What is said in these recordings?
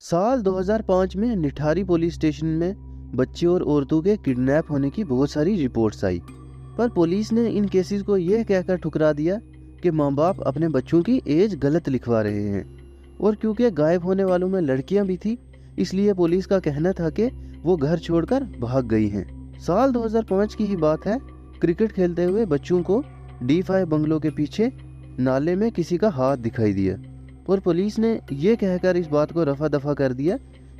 साल 2005 में Nithari police station में बच्चे और औरतों के किडनैप होने की बहुत सारी रिपोर्ट्स आई, पर पुलिस ने इन केसेस को यह कहकर ठुकरा दिया कि माँ बाप अपने बच्चों की एज गलत लिखवा रहे हैं। और क्योंकि गायब होने वालों में लड़कियां भी थी, इसलिए पुलिस का कहना था कि वो घर छोड़कर भाग गई हैं। साल 2005 की ही बात है। क्रिकेट खेलते हुए बच्चों को D5 बंगलों के पीछे नाले में किसी का हाथ दिखाई दिया और पुलिस ने यह कहकर इस बात को रफा दफा कर दिया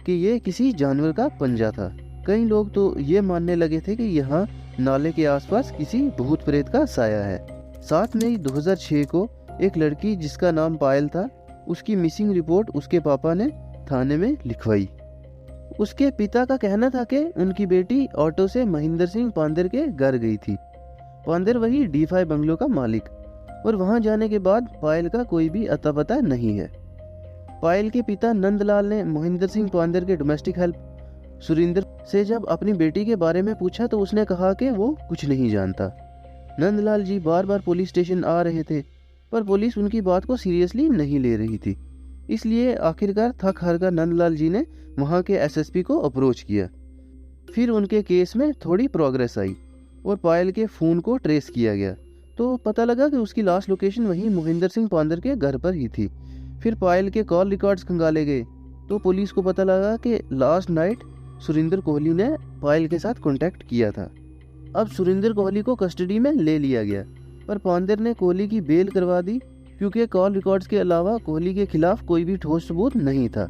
कि ये किसी जानवर का पंजा था। कई लोग तो ये मानने लगे थे कि यहाँ नाले के आसपास किसी भूत प्रेत का साया है। 7 मई 2006 को एक लड़की जिसका नाम पायल था, उसकी मिसिंग रिपोर्ट उसके पापा ने थाने में लिखवाई। उसके पिता का कहना था कि उनकी बेटी ऑटो से महेंद्र सिंह पांदेर के घर गई थी। पांदेर वही D5 बंगलों का मालिक, और वहां जाने के बाद पायल का कोई भी अता पता नहीं है। पायल के पिता नंदलाल ने महेंद्र सिंह पांदेर के डोमेस्टिक हेल्प सुरिंदर से जब अपनी बेटी के बारे में पूछा तो उसने कहा कि वो कुछ नहीं जानता। नंदलाल जी बार बार पुलिस स्टेशन आ रहे थे, पर पुलिस उनकी बात को सीरियसली नहीं ले रही थी। इसलिए आखिरकार थक हार कर नंदलाल जी ने वहाँ के SSP को अप्रोच किया। फिर उनके केस में थोड़ी प्रोग्रेस आई और पायल के फ़ोन को ट्रेस किया गया, तो पता लगा कि उसकी लास्ट लोकेशन वहीं महेंद्र सिंह पांदेर के घर पर ही थी। फिर पायल के कॉल रिकॉर्ड्स खंगाले गए, तो पुलिस को पता लगा कि लास्ट नाइट सुरिंदर कोहली ने पायल के साथ कांटेक्ट किया था। अब सुरिंदर कोहली को कस्टडी में ले लिया गया, पर पांदेर ने कोहली की बेल करवा दी क्योंकि कॉल रिकॉर्ड्स के अलावा कोहली के खिलाफ कोई भी ठोस सबूत नहीं था।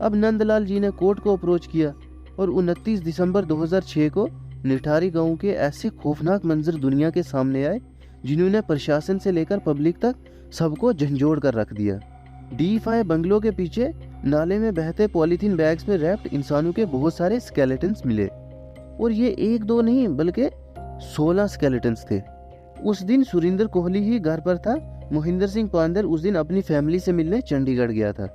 अब नंदलाल जी ने कोर्ट को अप्रोच किया और 29 दिसंबर 2006 को निठारी गांव के ऐसे खौफनाक मंजर दुनिया के सामने आए जिन्होंने प्रशासन से लेकर पब्लिक तक सबको झंझोड़ कर रख दिया। D5 बंगलों के पीछे नाले में बहते पॉलीथीन बैग्स में रैप्ड इंसानों के बहुत सारे स्केलेटन्स मिले, और ये एक दो नहीं बल्कि 16 स्केलेटन्स थे। उस दिन सुरिंदर कोहली ही घर पर था। महेंद्र सिंह पांदेर उस दिन अपनी फैमिली से मिलने चंडीगढ़ गया था।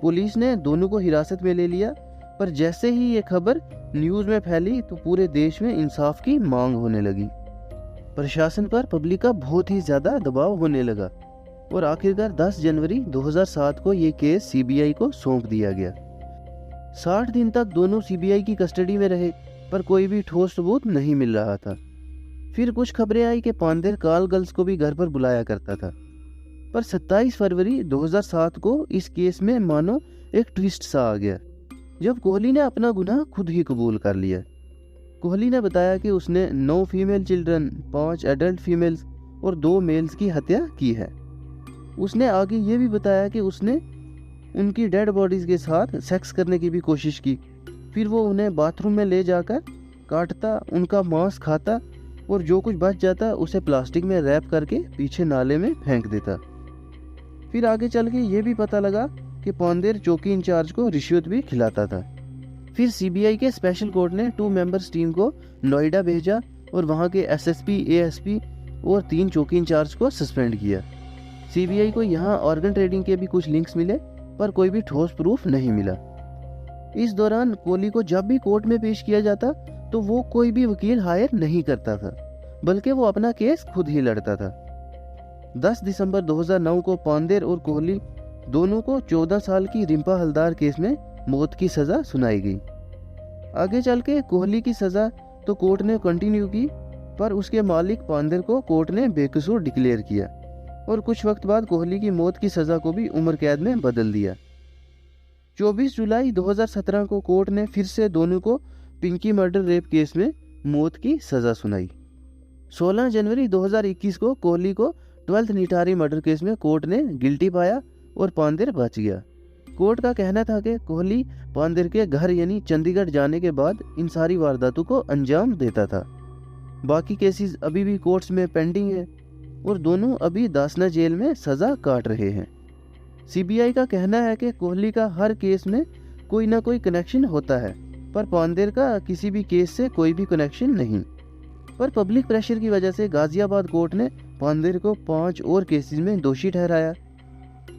पुलिस ने दोनों को हिरासत में ले लिया, पर जैसे ही ये खबर न्यूज़ में फैली तो पूरे देश में इंसाफ की मांग होने लगी। प्रशासन पर पब्लिक का बहुत ही ज़्यादा दबाव होने लगा और आखिरकार 10 जनवरी 2007 को ये केस CBI को सौंप दिया गया। 60 दिन तक दोनों CBI की कस्टडी में रहे, पर कोई भी ठोस सबूत नहीं मिल रहा था। फिर कुछ खबरें आई कि पांदेर कॉल गर्ल्स को भी घर पर बुलाया करता था, पर 27 फरवरी 2007 को इस केस में मानो एक ट्विस्ट सा आ गया, जब कोहली ने अपना गुनाह खुद ही कबूल कर लिया। कोहली ने बताया कि उसने 9 फीमेल चिल्ड्रन, 5 एडल्ट फीमेल्स और 2 मेल्स की हत्या की है। उसने आगे ये भी बताया कि उसने उनकी डेड बॉडीज के साथ सेक्स करने की भी कोशिश की। फिर वो उन्हें बाथरूम में ले जाकर काटता, उनका मांस खाता और जो कुछ बच जाता उसे प्लास्टिक में रैप करके पीछे नाले में फेंक देता। फिर आगे चल के ये भी पता लगा कि पांदेर चौकी इंचार्ज को रिश्वत भी खिलाता था। फिर CBI के स्पेशल कोर्ट ने 2 मेंबर्स टीम को नोएडा भेजा और वहाँ के SSP, ASP और 3 चौकी इंचार्ज को सस्पेंड किया। CBI को यहाँ ऑर्गन ट्रेडिंग के भी कुछ लिंक्स मिले, पर कोई भी ठोस प्रूफ नहीं मिला। इस दौरान कोहली को जब भी कोर्ट में पेश किया जाता तो वो कोई भी वकील हायर नहीं करता था, बल्कि वो अपना केस खुद ही लड़ता था। 10 दिसंबर 2009 को पांदेर और कोहली दोनों को 14 साल की रिंपा हलदार केस में मौत की सज़ा सुनाई गई। आगे चल के कोहली की सज़ा तो कोर्ट ने कंटिन्यू की, पर उसके मालिक पांदेर को कोर्ट ने बेकसूर डिक्लेयर किया और कुछ वक्त बाद कोहली की मौत की सज़ा को भी उम्र कैद में बदल दिया। 24 जुलाई 2017 को कोर्ट ने फिर से दोनों को पिंकी मर्डर रेप केस में मौत की सज़ा सुनाई। 16 जनवरी 2021 को कोहली को 12th निठारी मर्डर केस में कोर्ट ने गिल्टी पाया और पांदेर बच गया। कोर्ट का कहना था कि कोहली पांदेर के घर यानी चंडीगढ़ जाने के बाद इन सारी वारदातों को अंजाम देता था। बाकी केसेस अभी भी कोर्ट्स में पेंडिंग है और दोनों अभी दासना जेल में सज़ा काट रहे हैं। CBI का कहना है कि कोहली का हर केस में कोई ना कोई कनेक्शन होता है, पर पांदेर का किसी भी केस से कोई भी कनेक्शन नहीं। पर पब्लिक प्रेशर की वजह से गाजियाबाद कोर्ट ने पांदेर को 5 और केसेस में दोषी ठहराया।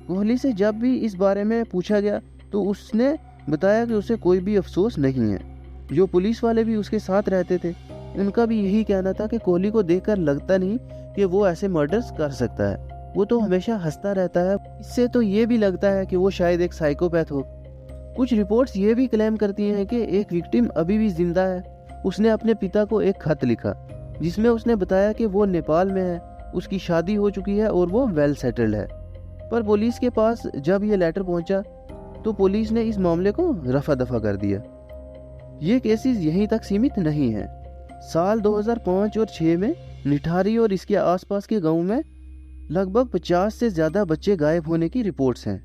कोहली से जब भी इस बारे में पूछा गया तो उसने बताया कि उसे कोई भी अफसोस नहीं है। जो पुलिस वाले भी उसके साथ रहते थे, उनका भी यही कहना था कि कोहली को देखकर लगता नहीं कि वो ऐसे मर्डर्स कर सकता है। वो तो हमेशा हंसता रहता है। इससे तो ये भी लगता है कि वो शायद एक साइकोपैथ हो। कुछ रिपोर्ट्स ये भी क्लेम करती हैं कि एक विक्टिम अभी भी जिंदा है। उसने अपने पिता को एक खत लिखा जिसमें उसने बताया कि वो नेपाल में है, उसकी शादी हो चुकी है और वो वेल सेटल्ड है। पर पुलिस के पास जब ये लेटर पहुंचा तो पुलिस ने इस मामले को रफा दफा कर दिया। ये केसेस यहीं तक सीमित नहीं हैं। साल 2005 और 6 में निठारी और इसके आसपास के गांव में लगभग 50 से ज़्यादा बच्चे गायब होने की रिपोर्ट्स हैं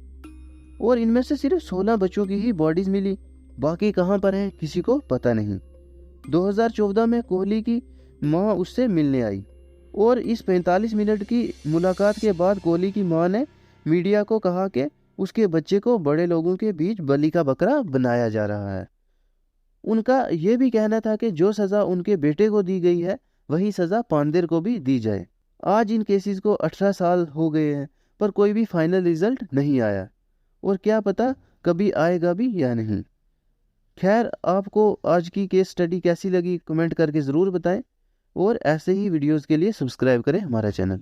और इनमें से सिर्फ 16 बच्चों की ही बॉडीज मिली। बाकी कहां पर हैं किसी को पता नहीं। 2014 में कोहली की मां उससे मिलने आई और इस 45 मिनट की मुलाकात के बाद कोहली की मां ने मीडिया को कहा कि उसके बच्चे को बड़े लोगों के बीच बलि का बकरा बनाया जा रहा है। उनका यह भी कहना था कि जो सज़ा उनके बेटे को दी गई है वही सज़ा पांडेर को भी दी जाए। आज इन केसेस को 18 साल हो गए हैं पर कोई भी फाइनल रिजल्ट नहीं आया और क्या पता कभी आएगा भी या नहीं। खैर, आपको आज की केस स्टडी कैसी लगी कमेंट करके ज़रूर बताएं और ऐसे ही वीडियोस के लिए सब्सक्राइब करें हमारा चैनल।